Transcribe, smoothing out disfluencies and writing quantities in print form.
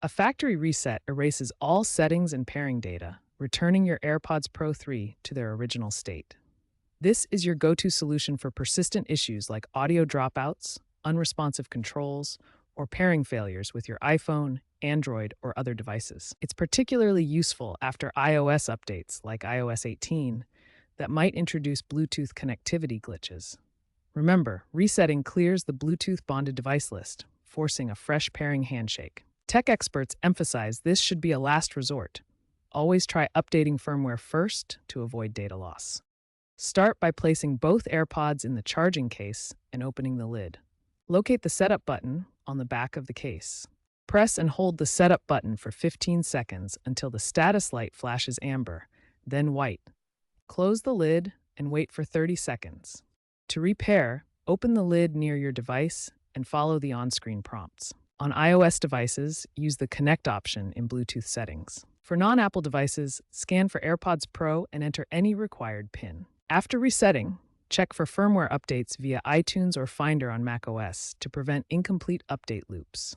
A factory reset erases all settings and pairing data, returning your AirPods Pro 3 to their original state. This is your go-to solution for persistent issues like audio dropouts, unresponsive controls, or pairing failures with your iPhone, Android, or other devices. It's particularly useful after iOS updates like iOS 18 that might introduce Bluetooth connectivity glitches. Remember, resetting clears the Bluetooth bonded device list, forcing a fresh pairing handshake. Tech experts emphasize this should be a last resort. Always try updating firmware first to avoid data loss. Start by placing both AirPods in the charging case and opening the lid. Locate the setup button on the back of the case. Press and hold the setup button for 15 seconds until the status light flashes amber, then white. Close the lid and wait for 30 seconds. To repair, open the lid near your device and follow the on-screen prompts. On iOS devices, use the Connect option in Bluetooth settings. For non-Apple devices, scan for AirPods Pro and enter any required PIN. After resetting, check for firmware updates via iTunes or Finder on macOS to prevent incomplete update loops.